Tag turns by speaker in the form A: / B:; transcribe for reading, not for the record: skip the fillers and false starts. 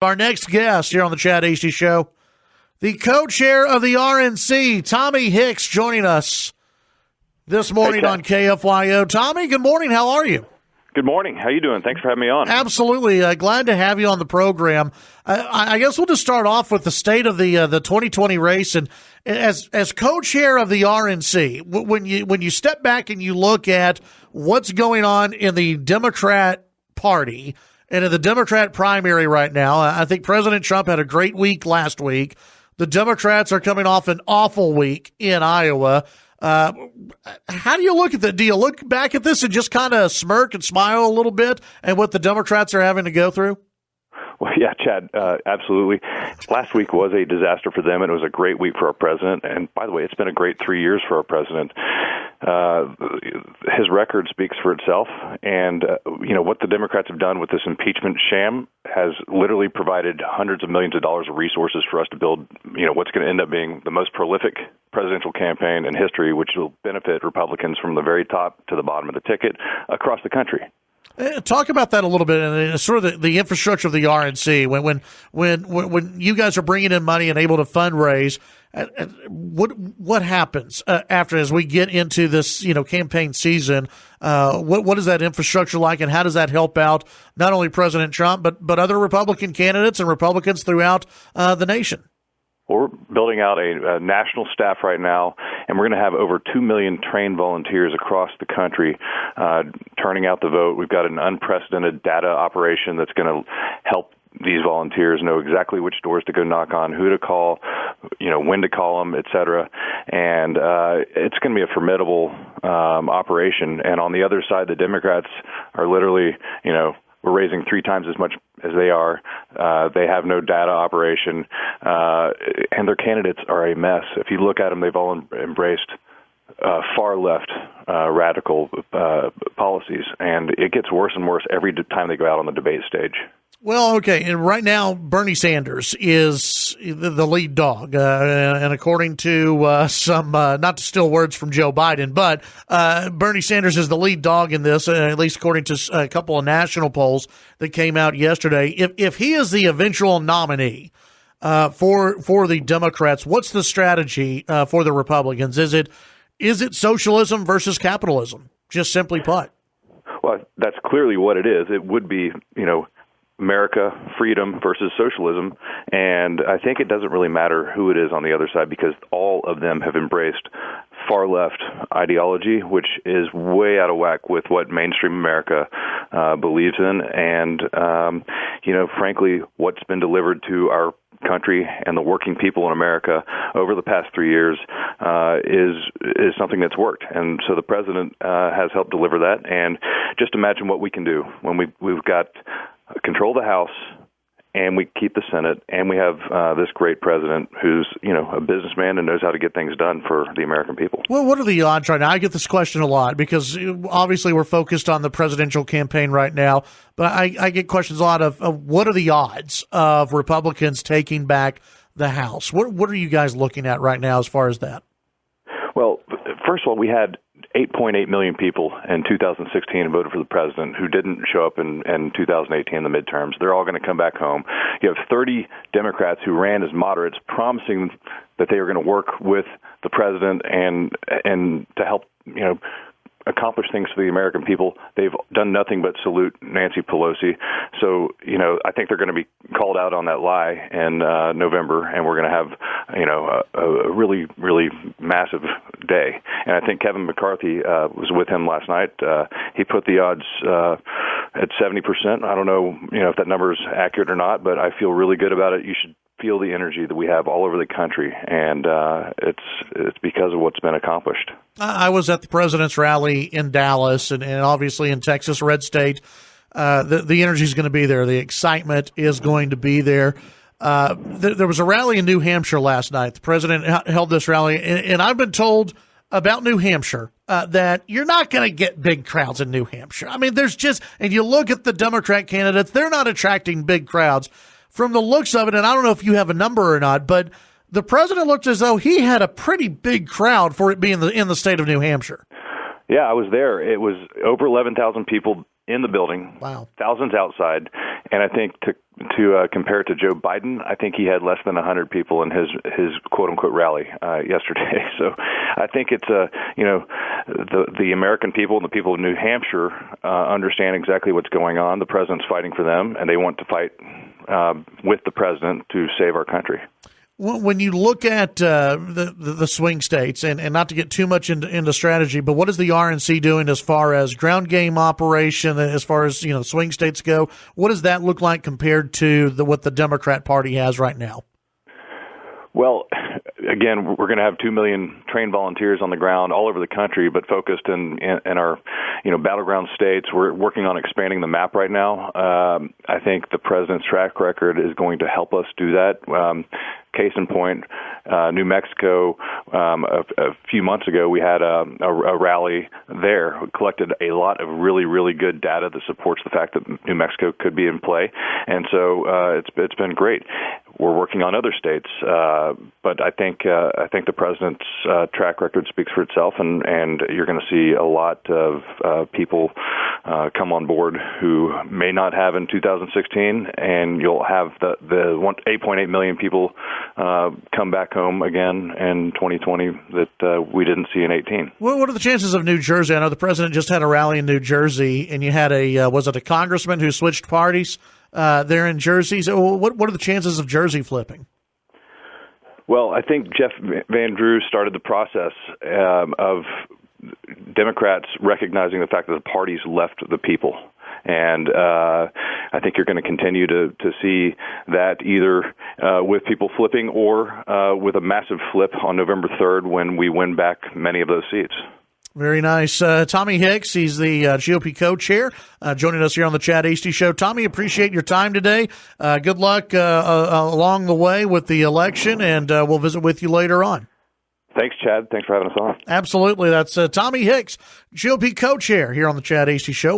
A: Our next guest here on the Chad Hasty Show, the co-chair of the RNC, Tommy Hicks, joining us this morning on KFYO. Tommy, good morning. How are you?
B: Good morning. How you doing? Thanks for having me on.
A: Absolutely. Glad to have you on the program. I guess we'll just start off with the state of the 2020 race. And as co-chair of the RNC, when you step back and you look at what's going on in the Democrat Party and in the Democrat primary right now, I think President Trump had a great week last week. The Democrats are coming off an awful week in Iowa. How do you look at that? Do you look back at this and just kind of smirk and smile a little bit at what the Democrats are having to go through?
B: Well, yeah, Chad, absolutely. Last week was a disaster for them, and it was a great week for our president. And by the way, it's been a great 3 years for our president. His record speaks for itself. And, what the Democrats have done with this impeachment sham has literally provided hundreds of millions of dollars of resources for us to build, what's going to end up being the most prolific presidential campaign in history, which will benefit Republicans from the very top to the bottom of the ticket across the country.
A: Talk about that a little bit, and sort of the infrastructure of the RNC. When you guys are bringing in money and able to fundraise, what happens after as we get into this campaign season? What is that infrastructure like, and how does that help out not only President Trump but other Republican candidates and Republicans throughout the nation?
B: We're building out a national staff right now, and we're going to have over 2 million trained volunteers across the country turning out the vote. We've got an unprecedented data operation that's going to help these volunteers know exactly which doors to go knock on, who to call, when to call them, et cetera. And it's going to be a formidable operation. And on the other side, the Democrats are literally, we're raising 3 times as much as they are. They have no data operation, and their candidates are a mess. If you look at them, they've all embraced far left radical policies, and it gets worse and worse every time they go out on the debate stage.
A: Well, okay, and right now Bernie Sanders is the lead dog, and according to some, not to steal words from Joe Biden, but Bernie Sanders is the lead dog in this, at least according to a couple of national polls that came out yesterday. If he is the eventual nominee for the Democrats, what's the strategy for the Republicans? Is it socialism versus capitalism, just simply put?
B: Well, that's clearly what it is. It would be, America, freedom versus socialism. And I think it doesn't really matter who it is on the other side, because all of them have embraced far left ideology, which is way out of whack with what mainstream America believes in. And, frankly, what's been delivered to our country and the working people in America over the past 3 years is something that's worked. And so the president has helped deliver that. And just imagine what we can do when we've got control the House, and we keep the Senate, and we have this great president who's, a businessman and knows how to get things done for the American people.
A: Well, what are the odds right now? I get this question a lot because obviously we're focused on the presidential campaign right now, but I get questions a lot of what are the odds of Republicans taking back the House? What are you guys looking at right now as far as that?
B: Well, first of all, we had 8.8 million people in 2016 voted for the president who didn't show up in 2018, the midterms. They're all going to come back home. You have 30 Democrats who ran as moderates promising that they were going to work with the president and to help, accomplish things for the American people. They've done nothing but salute Nancy Pelosi. So, I think they're going to be called out on that lie in November, and we're going to have, a really, really massive day. And I think Kevin McCarthy was with him last night. He put the odds at 70%. I don't know, if that number is accurate or not, but I feel really good about it. You should feel the energy that we have all over the country, and it's because of what's been accomplished.
A: I was at the president's rally in Dallas and obviously in Texas, red state. The energy is going to be there. The excitement is going to be there. There was a rally in New Hampshire last night. The president held this rally, and I've been told about New Hampshire that you're not going to get big crowds in New Hampshire. I mean, and you look at the Democrat candidates, they're not attracting big crowds. From the looks of it, and I don't know if you have a number or not, but the president looked as though he had a pretty big crowd for it being in the state of New Hampshire.
B: Yeah, I was there. It was over 11,000 people in the building,
A: wow,
B: thousands outside, and I think to compare it to Joe Biden, I think he had less than 100 people in his quote unquote rally yesterday. So I think it's the American people and the people of New Hampshire understand exactly what's going on. The president's fighting for them, and they want to fight with the president to save our country.
A: When you look at the swing states, and not to get too much into strategy, but what is the RNC doing as far as ground game operation, as far as swing states go? What does that look like compared to what the Democrat Party has right now?
B: Well, again, we're going to have 2 million trained volunteers on the ground all over the country, but focused in our battleground states. We're working on expanding the map right now. I think the president's track record is going to help us do that. Case in point, New Mexico, a few months ago, we had a rally there. We collected a lot of really, really good data that supports the fact that New Mexico could be in play. And so it's been great. We're working on other states, but I think the president's track record speaks for itself, and you're going to see a lot of people come on board who may not have in 2016, and you'll have the 8.8 million people come back home again in 2020 that we didn't see in 18.
A: What are the chances of New Jersey? I know the president just had a rally in New Jersey, and you had was it a congressman who switched parties there in Jersey? So what are the chances of Jersey flipping?
B: Well, I think Jeff Van Drew started the process of Democrats recognizing the fact that the parties left the people. And I think you're going to continue to see that either with people flipping or with a massive flip on November 3rd when we win back many of those seats.
A: Very nice. Tommy Hicks, he's the GOP co-chair, joining us here on the Chad Hasty Show. Tommy, appreciate your time today. Good luck along the way with the election, and we'll visit with you later on.
B: Thanks, Chad. Thanks for having us on.
A: Absolutely. That's Tommy Hicks, GOP co-chair here on the Chad Hasty Show.